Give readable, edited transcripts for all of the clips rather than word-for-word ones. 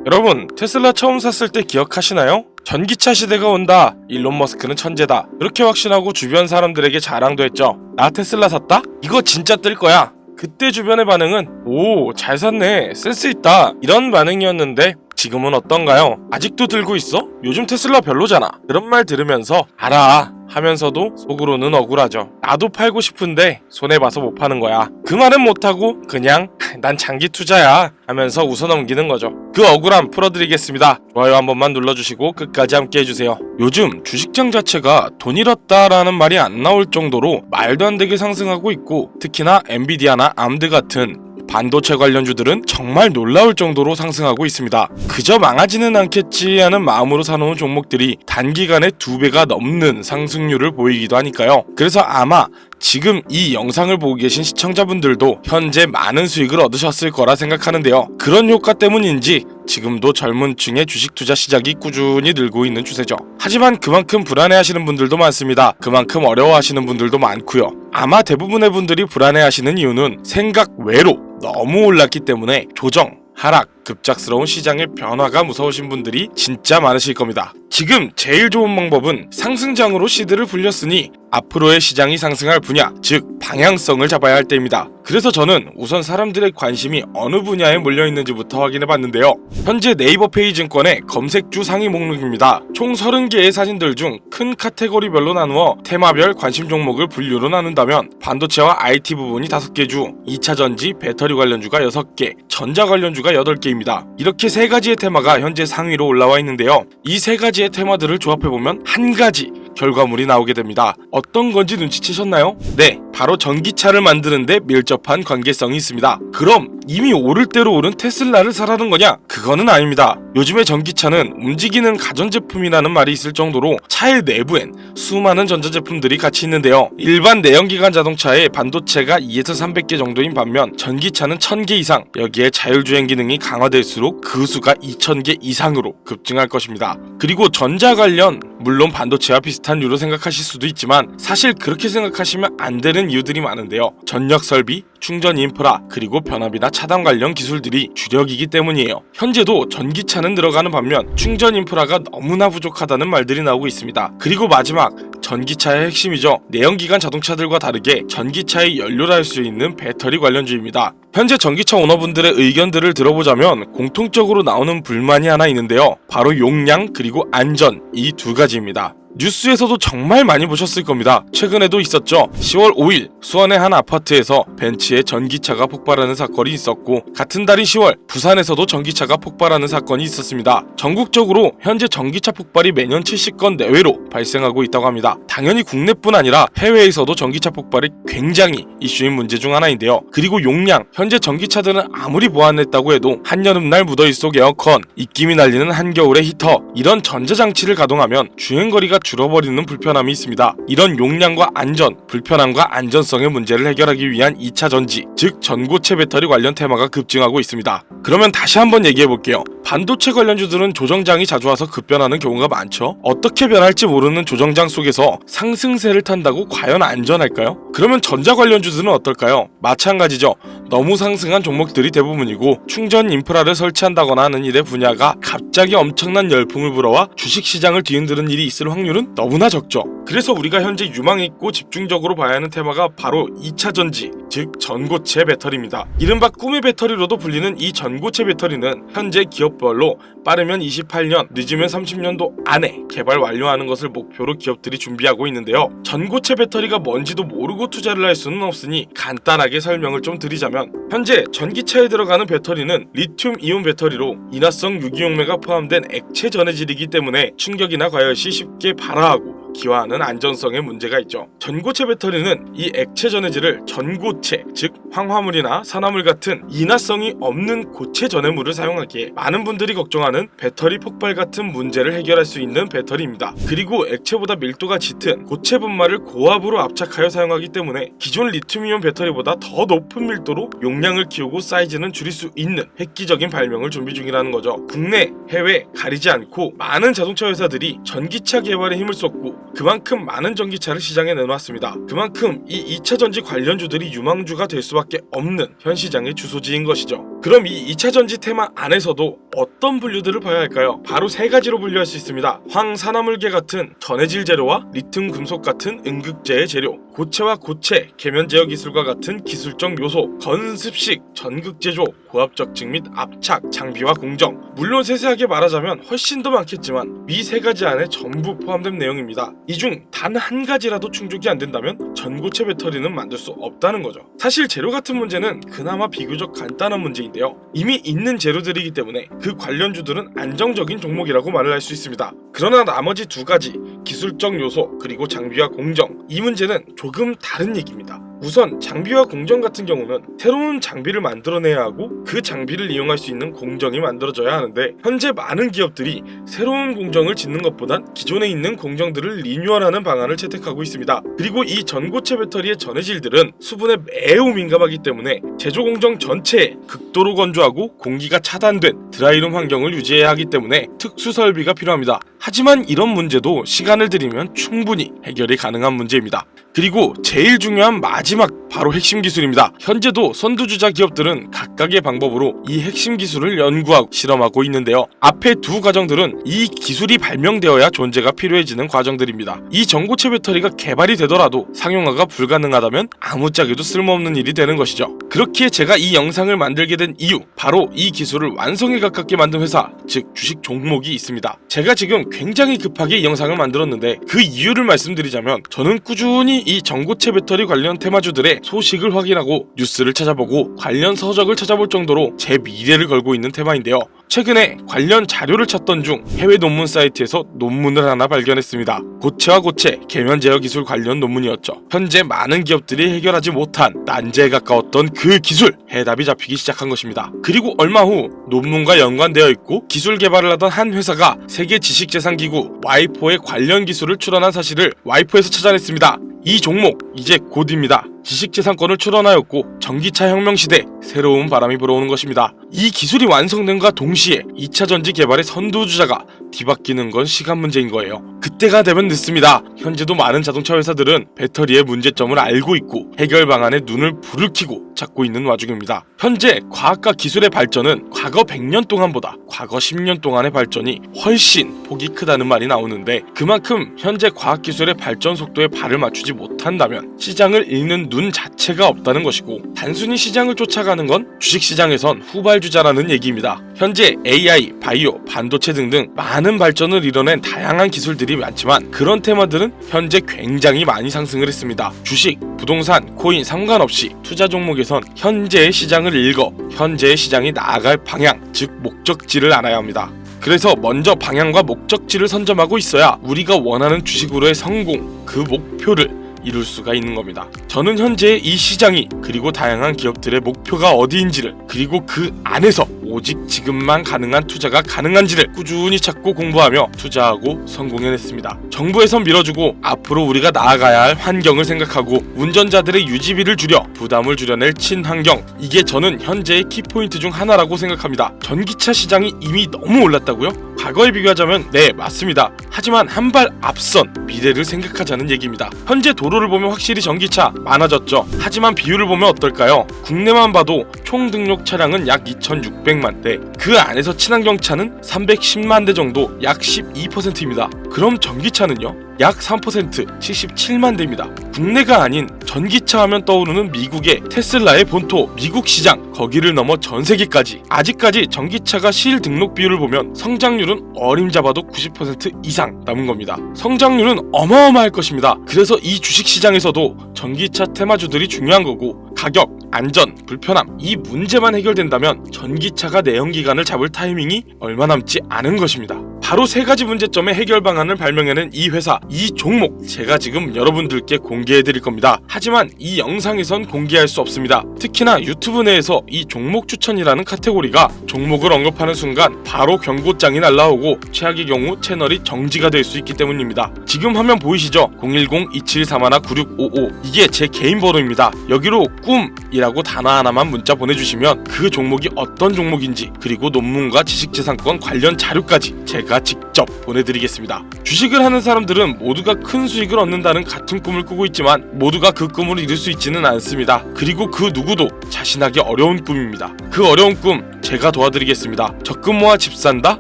여러분, 테슬라 처음 샀을 때 기억하시나요? 전기차 시대가 온다. 일론 머스크는 천재다. 그렇게 확신하고 주변 사람들에게 자랑도 했죠. 나 테슬라 샀다? 이거 진짜 뜰 거야. 그때 주변의 반응은 오, 잘 샀네. 센스 있다. 이런 반응이었는데 지금은 어떤가요? 아직도 들고 있어? 요즘 테슬라 별로잖아. 그런 말 들으면서 알아 하면서도 속으로는 억울하죠. 나도 팔고 싶은데 손해봐서 못 파는 거야. 그 말은 못하고 그냥 난 장기 투자야 하면서 웃어넘기는 거죠. 그 억울함 풀어드리겠습니다. 좋아요 한 번만 눌러주시고 끝까지 함께 해주세요. 요즘 주식장 자체가 돈 잃었다라는 말이 안 나올 정도로 말도 안 되게 상승하고 있고, 특히나 엔비디아나 암드 같은 반도체 관련주들은 정말 놀라울 정도로 상승하고 있습니다. 그저 망하지는 않겠지 하는 마음으로 사놓은 종목들이 단기간에 2배가 넘는 상승률을 보이기도 하니까요. 그래서 아마 지금 이 영상을 보고 계신 시청자분들도 현재 많은 수익을 얻으셨을 거라 생각하는데요. 그런 효과 때문인지 지금도 젊은 층의 주식 투자 시작이 꾸준히 늘고 있는 추세죠. 하지만 그만큼 불안해하시는 분들도 많습니다. 그만큼 어려워하시는 분들도 많고요. 아마 대부분의 분들이 불안해하시는 이유는 생각 외로 너무 올랐기 때문에 조정, 하락, 급작스러운 시장의 변화가 무서우신 분들이 진짜 많으실 겁니다. 지금 제일 좋은 방법은 상승장으로 시드를 불렸으니 앞으로의 시장이 상승할 분야, 즉 방향성을 잡아야 할 때입니다. 그래서 저는 우선 사람들의 관심이 어느 분야에 몰려있는지부터 확인해봤는데요. 현재 네이버 페이증권의 검색주 상위 목록입니다. 총 30개의 사진들 중 큰 카테고리별로 나누어 테마별 관심 종목을 분류로 나눈다면 반도체와 IT 부분이 5개 주, 2차전지, 배터리 관련주가 6개, 전자 관련주가 8개입니다. 이렇게 3가지의 테마가 현재 상위로 올라와 있는데요. 이 3가지의 테마들을 조합해보면 한 가지 결과물이 나오게 됩니다. 어떤 건지 눈치채셨나요? 네, 바로 전기차를 만드는데 밀접한 관계성이 있습니다. 그럼 이미 오를 대로 오른 테슬라를 사라는 거냐? 그거는 아닙니다. 요즘의 전기차는 움직이는 가전제품이라는 말이 있을 정도로 차의 내부엔 수많은 전자제품들이 같이 있는데요. 일반 내연기관 자동차의 반도체가 2에서 300개 정도인 반면 전기차는 1000개 이상, 여기에 자율주행 기능이 강화될수록 그 수가 2000개 이상으로 급증할 것입니다. 그리고 전자 관련, 물론 반도체와 비슷한 류로 생각하실 수도 있지만 사실 그렇게 생각하시면 안 되는 이유들이 많은데요. 전력 설비, 충전 인프라, 그리고 변압이나 차단 관련 기술들이 주력이기 때문이에요. 현재도 전기차는 늘어가는 반면 충전 인프라가 너무나 부족하다는 말들이 나오고 있습니다. 그리고 마지막, 전기차의 핵심이죠. 내연기관 자동차들과 다르게 전기차의 연료라 할 수 있는 배터리 관련주입니다. 현재 전기차 오너분들의 의견들을 들어보자면 공통적으로 나오는 불만이 하나 있는데요. 바로 용량 그리고 안전, 이 2가지입니다. 뉴스에서도 정말 많이 보셨을 겁니다. 최근에도 있었죠. 10월 5일 수원의 한 아파트에서 벤츠의 전기차가 폭발하는 사건이 있었고, 같은 달인 10월 부산에서도 전기차가 폭발하는 사건이 있었습니다. 전국적으로 현재 전기차 폭발이 매년 70건 내외로 발생하고 있다고 합니다. 당연히 국내뿐 아니라 해외에서도 전기차 폭발이 굉장히 이슈인 문제 중 하나인데요. 그리고 용량, 현재 전기차들은 아무리 보완했다고 해도 한여름날 무더위 속 에어컨, 입김이 날리는 한겨울의 히터, 이런 전자장치를 가동하면 주행거리가 줄어버리는 불편함이 있습니다. 이런 용량과 안전, 불편함과 안전성의 문제를 해결하기 위한 2차전지, 즉 전고체 배터리 관련 테마가 급증하고 있습니다. 그러면 다시 한번 얘기해볼게요. 반도체 관련주들은 조정장이 자주 와서 급변하는 경우가 많죠. 어떻게 변할지 모르는 조정장 속에서 상승세를 탄다고 과연 안전할까요? 그러면 전자 관련주들은 어떨까요? 마찬가지죠. 너무 상승한 종목들이 대부분이고, 충전 인프라를 설치한다거나 하는 일의 분야가 갑자기 엄청난 열풍을 불어와 주식시장을 뒤흔드는 일이 있을 확률은 너무나 적죠. 그래서 우리가 현재 유망있고 집중적으로 봐야 하는 테마가 바로 2차전지, 즉 전고체 배터리입니다. 이른바 꿈의 배터리로도 불리는 이 전고체 배터리는 현재 기업별로 빠르면 28년, 늦으면 30년도 안에 개발 완료하는 것을 목표로 기업들이 준비하고 있는데요. 전고체 배터리가 뭔지도 모르고 투자를 할 수는 없으니 간단하게 설명을 좀 드리자면, 현재 전기차에 들어가는 배터리는 리튬 이온 배터리로 인화성 유기용매가 포함된 액체 전해질이기 때문에 충격이나 과열 시 쉽게 발화하고 기화하는 안전성에 문제가 있죠. 전고체 배터리는 이 액체 전해질을 전고체, 즉 황화물이나 산화물 같은 인화성이 없는 고체 전해물을 사용하기에 많은 분들이 걱정하는 배터리 폭발 같은 문제를 해결할 수 있는 배터리입니다. 그리고 액체보다 밀도가 짙은 고체 분말을 고압으로 압착하여 사용하기 때문에 기존 리튬이온 배터리보다 더 높은 밀도로 용량을 키우고 사이즈는 줄일 수 있는 획기적인 발명을 준비 중이라는 거죠. 국내, 해외 가리지 않고 많은 자동차 회사들이 전기차 개발에 힘을 쏟고 그만큼 많은 전기차를 시장에 내놓았습니다. 그만큼 이 2차전지 관련주들이 유망주가 될 수밖에 없는 현 시장의 주소지인 것이죠. 그럼 이 2차전지 테마 안에서도 어떤 분류들을 봐야 할까요? 바로 세 가지로 분류할 수 있습니다. 황산화물계 같은 전해질 재료와 리튬 금속 같은 음극재의 재료, 고체와 고체, 계면 제어 기술과 같은 기술적 요소, 건습식, 전극 제조, 고압 적증 및 압착, 장비와 공정. 물론 세세하게 말하자면 훨씬 더 많겠지만 위 세 가지 안에 전부 포함된 내용입니다. 이 중 단 한 가지라도 충족이 안 된다면 전고체 배터리는 만들 수 없다는 거죠. 사실 재료 같은 문제는 그나마 비교적 간단한 문제인데요. 이미 있는 재료들이기 때문에 그 관련주들은 안정적인 종목이라고 말을 할 수 있습니다. 그러나 나머지 두 가지, 기술적 요소 그리고 장비와 공정, 이 문제는 조금 다른 얘기입니다. 우선 장비와 공정 같은 경우는 새로운 장비를 만들어내야 하고 그 장비를 이용할 수 있는 공정이 만들어져야 하는데, 현재 많은 기업들이 새로운 공정을 짓는 것보단 기존에 있는 공정들을 리뉴얼하는 방안을 채택하고 있습니다. 그리고 이 전고체 배터리의 전해질들은 수분에 매우 민감하기 때문에 제조 공정 전체에 극도로 건조하고 공기가 차단된 드라이룸 환경을 유지해야 하기 때문에 특수 설비가 필요합니다. 하지만 이런 문제도 시간을 들이면 충분히 해결이 가능한 문제입니다. 그리고 제일 중요한 마지막, 바로 핵심 기술입니다. 현재도 선두주자 기업들은 각각의 방법으로 이 핵심 기술을 연구하고 실험하고 있는데요. 앞에 두 과정들은 이 기술이 발명되어야 존재가 필요해지는 과정들입니다. 이 전고체 배터리가 개발이 되더라도 상용화가 불가능하다면 아무짝에도 쓸모없는 일이 되는 것이죠. 그렇기에 제가 이 영상을 만들게 된 이유, 바로 이 기술을 완성에 가깝게 만든 회사, 즉 주식 종목이 있습니다. 제가 지금 굉장히 급하게 이 영상을 만들었는데 그 이유를 말씀드리자면, 저는 꾸준히 이 전고체 배터리 관련 테마주들의 소식을 확인하고 뉴스를 찾아보고 관련 서적을 찾아볼 정도로 제 미래를 걸고 있는 테마인데요. 최근에 관련 자료를 찾던 중 해외 논문 사이트에서 논문을 하나 발견했습니다. 고체와 고체, 계면 제어 기술 관련 논문이었죠. 현재 많은 기업들이 해결하지 못한 난제에 가까웠던 그 기술, 해답이 잡히기 시작한 것입니다. 그리고 얼마 후 논문과 연관되어 있고 기술 개발을 하던 한 회사가 세계 지식재산기구 와이포의 관련 기술을 출원한 사실을 와이포에서 찾아냈습니다. 이 종목 이제 곧입니다. 지식재산권을 출원하였고 전기차 혁명시대 새로운 바람이 불어오는 것입니다. 이 기술이 완성됨과 동시에 2차전지 개발의 선두주자가 뒤바뀌는 건 시간 문제인 거예요. 그때가 되면 늦습니다. 현재도 많은 자동차 회사들은 배터리의 문제점을 알고 있고 해결 방안에 눈을 불을 켜고 찾고 있는 와중입니다. 현재 과학과 기술의 발전은 과거 100년 동안보다 과거 10년 동안의 발전이 훨씬 폭이 크다는 말이 나오는데, 그만큼 현재 과학기술의 발전 속도에 발을 맞추지 못한다면 시장을 읽는 눈 자체가 없다는 것이고, 단순히 시장을 쫓아가는 건 주식시장에선 후발주자라는 얘기입니다. 현재 AI, 바이오, 반도체 등등 많은 발전을 이뤄낸 다양한 기술들이 많지만 그런 테마들은 현재 굉장히 많이 상승을 했습니다. 주식, 부동산, 코인 상관없이 투자 종목에선 현재의 시장을 읽어 현재의 시장이 나아갈 방향, 즉 목적지를 알아야 합니다. 그래서 먼저 방향과 목적지를 선점하고 있어야 우리가 원하는 주식으로의 성공, 그 목표를 이룰 수가 있는 겁니다. 저는 현재 이 시장이, 그리고 다양한 기업들의 목표가 어디인지를, 그리고 그 안에서 오직 지금만 가능한 투자가 가능한지를 꾸준히 찾고 공부하며 투자하고 성공해냈습니다. 정부에선 밀어주고 앞으로 우리가 나아가야 할 환경을 생각하고 운전자들의 유지비를 줄여 부담을 줄여낼 친환경, 이게 저는 현재의 키포인트 중 하나라고 생각합니다. 전기차 시장이 이미 너무 올랐다고요? 과거에 비교하자면 네, 맞습니다. 하지만 한 발 앞선 미래를 생각하자는 얘기입니다. 현재 도로를 보면 확실히 전기차 많아졌죠. 하지만 비율을 보면 어떨까요? 국내만 봐도 총 등록 차량은 약 2,600만 대, 그 안에서 친환경차는 310만 대 정도, 약 12%입니다. 그럼 전기차는요? 약 3%, 77만 대입니다. 국내가 아닌 전기차 하면 떠오르는 미국의 테슬라의 본토, 미국 시장, 거기를 넘어 전 세계까지 아직까지 전기차가 실 등록 비율을 보면 성장률은 어림잡아도 90% 이상 남은 겁니다. 성장률은 어마어마할 것입니다. 그래서 이 주식시장에서도 전기차 테마주들이 중요한 거고, 가격, 안전, 불편함, 이 문제만 해결된다면 전기차가 내연기관을 잡을 타이밍이 얼마 남지 않은 것입니다. 바로 세 가지 문제점의 해결 방안을 발명해낸 이 회사, 이 종목, 제가 지금 여러분들께 공개해드릴 겁니다. 하지만 이 영상에선 공개할 수 없습니다. 특히나 유튜브 내에서 이 종목 추천이라는 카테고리가 종목을 언급하는 순간 바로 경고장이 날라오고 최악의 경우 채널이 정지가 될 수 있기 때문입니다. 지금 화면 보이시죠? 010-2731-9655, 이게 제 개인 번호입니다. 여기로 꿈이라고 단어 하나만 문자 보내주시면 그 종목이 어떤 종목인지, 그리고 논문과 지식재산권 관련 자료까지 제가 제가 직접 보내드리겠습니다. 주식을 하는 사람들은 모두가 큰 수익을 얻는다는 같은 꿈을 꾸고 있지만 모두가 그 꿈을 이룰 수 있지는 않습니다. 그리고 그 누구도 자신하기 어려운 꿈입니다. 그 어려운 꿈 제가 도와드리겠습니다. 적금 모아 집 산다?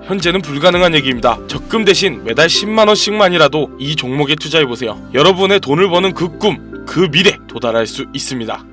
현재는 불가능한 얘기입니다. 적금 대신 매달 10만원씩만이라도 이 종목에 투자해보세요. 여러분의 돈을 버는 그 꿈, 그 미래 도달할 수 있습니다.